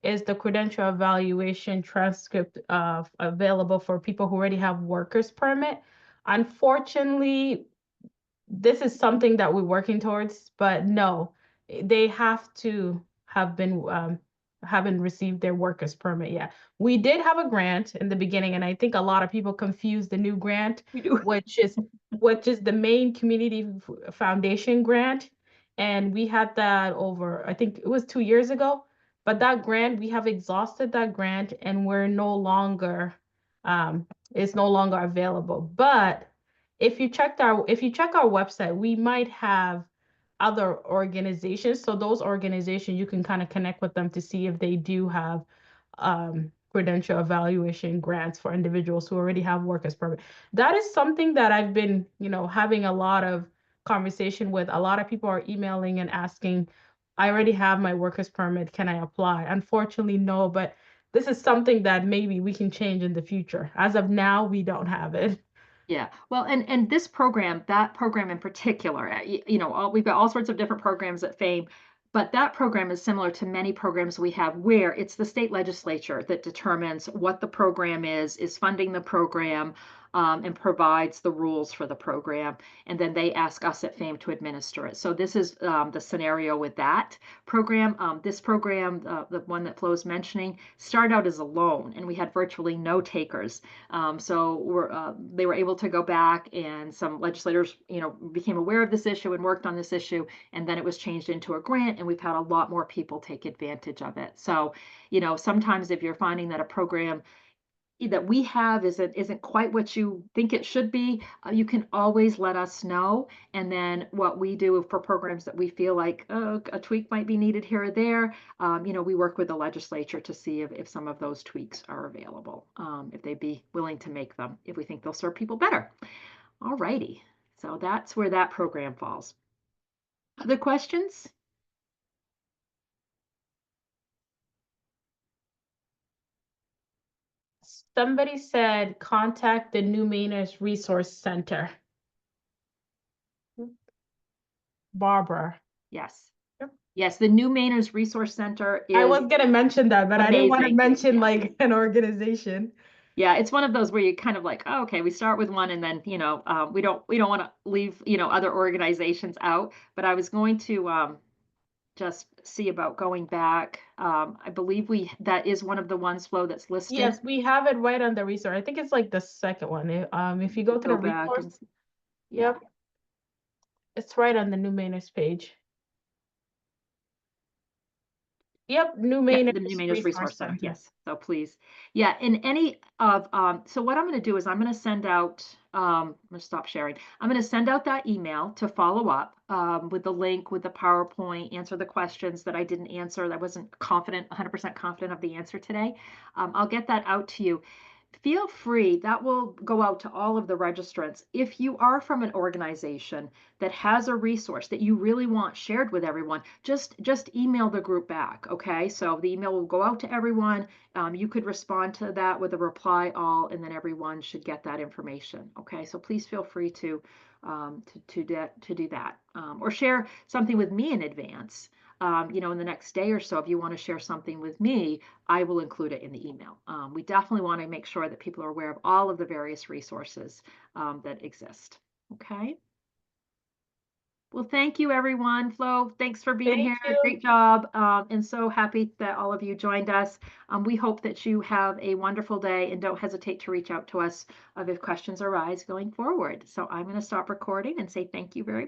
is the credential evaluation transcript available for people who already have workers permit? Unfortunately, this is something that we're working towards, but no, they have to have been haven't received their workers permit yet. We did have a grant in the beginning, and I think a lot of people confuse the new grant, We do. which is the Maine Community Foundation grant, and we had that over, I think it was 2 years ago. But that grant, we have exhausted that grant, and we're no longer it's no longer available. But if you check our website, we might have other organizations. So those organizations, you can kind of connect with them to see if they do have credential evaluation grants for individuals who already have workers permit. That is something that I've been, having a lot of conversation with. A lot of people are emailing and asking, I already have my workers permit, can I apply? Unfortunately, no, but this is something that maybe we can change in the future. As of now, we don't have it. Yeah, well, and this program, that program in particular, we've got all sorts of different programs at FAME, but that program is similar to many programs we have where it's the state legislature that determines what the program is funding the program, and provides the rules for the program, and then they ask us at FAME to administer it. So this is the scenario with that program. This program, the one that Flo's mentioning, started out as a loan, and we had virtually no takers. So they were able to go back, and some legislators, became aware of this issue and worked on this issue, and then it was changed into a grant, and we've had a lot more people take advantage of it. So, sometimes if you're finding that a program that we have isn't quite what you think it should be, you can always let us know. And then what we do for programs that we feel like, oh, a tweak might be needed here or there, we work with the legislature to see if some of those tweaks are available, if they'd be willing to make them, if we think they'll serve people better. All righty. So that's where that program falls. Other questions? Somebody said contact the New Mainers Resource Center. Barbara. Yes. Yep. Yes, the New Mainers Resource Center is I was going to mention that, but I didn't want to amazing. mention Yeah. like an organization. Yeah, it's one of those where you kind of like, oh, okay, we start with one, and then we don't want to leave other organizations out. But I was going to just see about going back. I believe that is one of the ones, Flo, that's listed. Yes, we have it right on the resource. I think it's like the second one. If you go to the back resource, and yeah. yep, it's right on the New Mainers page. Yep, New Mainers, the New Mainers Resource Center. Center. Yes. So please, yeah. In any of so what I'm going to do is I'm going to send out I'm going to stop sharing. I'm going to send out that email to follow up with the link, with the PowerPoint, answer the questions that I didn't answer. I wasn't confident, 100% confident of the answer today. I'll get that out to you. Feel free, that will go out to all of the registrants. If you are from an organization that has a resource that you really want shared with everyone, just email the group back, okay? So the email will go out to everyone. You could respond to that with a reply all, and then everyone should get that information, okay? So please feel free to do that, or share something with me in advance. In the next day or so, if you want to share something with me, I will include it in the email. We definitely want to make sure that people are aware of all of the various resources that exist. Okay. Well, thank you, everyone. Flo, thanks for being Thank here. you. Great job. And so happy that all of you joined us. We hope that you have a wonderful day, and don't hesitate to reach out to us if questions arise going forward. So I'm going to stop recording and say thank you very